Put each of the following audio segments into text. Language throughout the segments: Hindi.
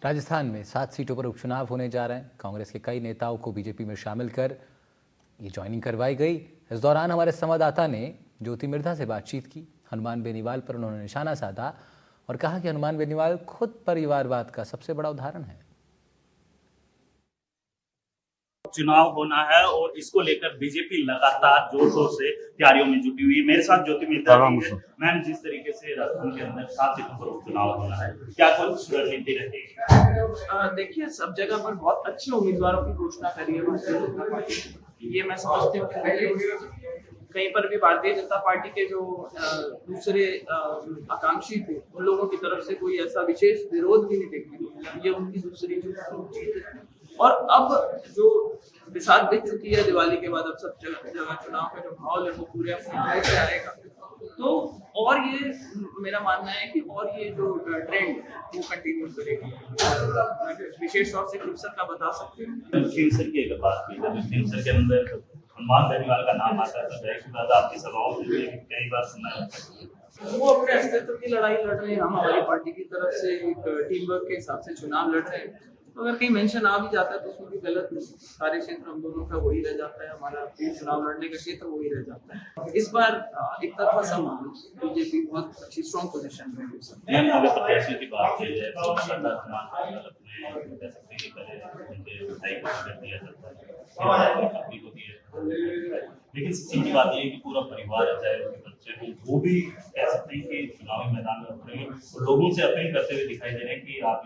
राजस्थान में 7 सीटों पर उपचुनाव होने जा रहे हैं। कांग्रेस के कई नेताओं को बीजेपी में शामिल कर ये ज्वाइनिंग करवाई गई। इस दौरान हमारे संवाददाता ने ज्योति मिर्धा से बातचीत की। हनुमान बेनीवाल पर उन्होंने निशाना साधा और कहा कि हनुमान बेनीवाल खुद परिवारवाद का सबसे बड़ा उदाहरण है। चुनाव होना है और इसको लेकर बीजेपी लगातार जोर शोर से तैयारियों में जुटी हुई है। मेरे साथ ज्योति मिर्धा है। मैम, जिस तरीके से राजस्थान के अंदर 7 सीटों पर उपचुनाव होना है, क्या कुछ रणनीति रहेगी? देखिए, सब जगह पर बहुत अच्छे उम्मीदवारों की घोषणा करी है भारतीय जनता पार्टी। ये मैं समझती हूँ कि पहले कहीं पर भी भारतीय जनता पार्टी के जो दूसरे आकांक्षी थे, उन लोगों की तरफ से कोई ऐसा विशेष विरोध भी नहीं देखने को मिला। ये उनकी दूसरी जो जीत है। और अब जो बिसात बीत चुकी है दिवाली के बाद, अब सब जगह चुनाव का जो माहौल है वो पूरे अपनी जगह से आएगा। तो और ये मेरा मानना है कि और ये जो ट्रेंड वो कंटिन्यू करेगी। विशेष तौर से खिमसर का बता सकते हैं। खिमसर की अगर बात की जाए, खिमसर के अंदर हनुमान बेनीवाल का नाम आता है तो जाहिर सी बात आपकी सभाओं में कई बार सुना है। वो अपने अस्तित्व की लड़ाई लड़ रहे हैं। हम हमारी पार्टी की तरफ से एक टीम वर्क के हिसाब से चुनाव लड़ रहे हैं। तो अगर कहीं मेंशन आ भी जाता है तो उसमें भी गलत नहीं। सारे क्षेत्र हम दोनों का वही रह जाता है, हमारा चुनाव लड़ने का क्षेत्र वही रह जाता है। इस बार एक तरफा सम बीजेपी बहुत अच्छी स्ट्रॉन्ग पोजीशन में है। अगर प्रत्याशियों की बात की जाए तो लेकिन सीधी बात ये है कि पूरा परिवार है, चाहे उनके बच्चे हो, वो भी कह सकते हैं कि चुनावी मैदान में उतरेंगे और लोगों से अपील करते हुए दिखाई दे रहे हैं कि आप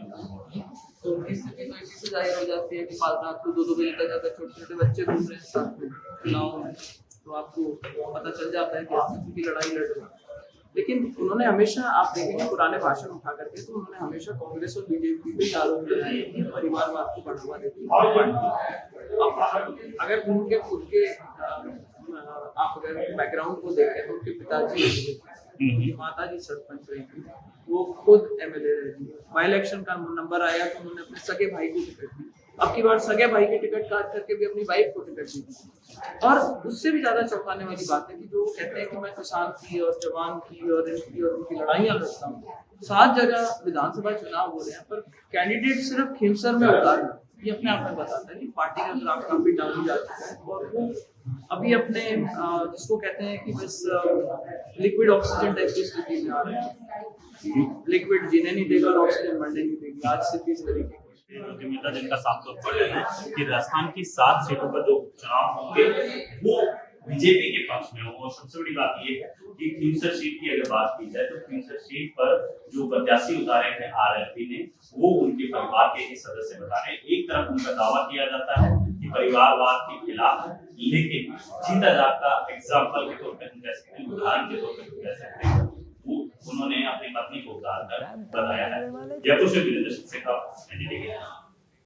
तो स्थिति तो इसी से जाहिर हो जाती है कि रात को 2-2 बजे तक अगर छोटे छोटे बच्चे घूम रहे हैं साथ में चुनाव में, तो आपको पता चल जाता है कि अस्तित्व की लड़ाई लड़ रहे हैं। लेकिन उन्होंने हमेशा, आप देखेंगे पुराने भाषण उठा करके, तो उन्होंने हमेशा कांग्रेस और बीजेपी पे आरोप लगाए कि परिवारवाद को बढ़ावा देती है। अगर उनके खुद के आप अगर बैकग्राउंड को देखें तो उनके पिताजी, उनकी माता जी सरपंच रही थी, वो खुद एमएलए रही थी। बाई इलेक्शन का नंबर आया तो उन्होंने अपने सगे भाई को टिकट दी। अब की बार सगे भाई की टिकट काट करके भी अपनी वाइफ को टिकट दी। और उससे भी ज्यादा चौंकाने वाली बात है कि जो कहते हैं कि मैं किसान की और जवान की और इनकी और उनकी लड़ाइयां लड़ता हूँ। 7 जगह विधानसभा चुनाव हो रहे हैं पर कैंडिडेट सिर्फ खिमसर में उतार है। ये अपने आप में बताता है कि पार्टी का ग्राफ काफी डाउन जा चुका है और वो अभी अपने जिसको कहते हैं कि बस लिक्विड ऑक्सीजन टाइप की स्थिति में आ रहे हैं। लिक्विड जीने नहीं देगा और ऑक्सीजन बढ़ने नहीं देगी। आज स्थिति इस तरीके की जिनका साफ तौर पर है कि राजस्थान की 7 सीटों पर जो चुनाव होंगे वो बीजेपी के पक्ष में हो। और सबसे बड़ी बात ये है कि खिमसर सीट की अगर बात की जाए तो खिमसर सीट पर जो प्रत्याशी उतारे हैं आरएलपी ने, वो उनके परिवार के ही सदस्य बता रहे हैं। एक तरफ उनका दावा किया जाता है कि परिवारवाद के खिलाफ, लेकिन जीता जाता एग्जाम्पल के तौर पर हम कह सकते हैं, उदाहरण के तौर पर कह सकते हैं, वो उन्होंने अपनी पत्नी को उतार कर बताया है। जयपुर से वीरेंद्र सिंह का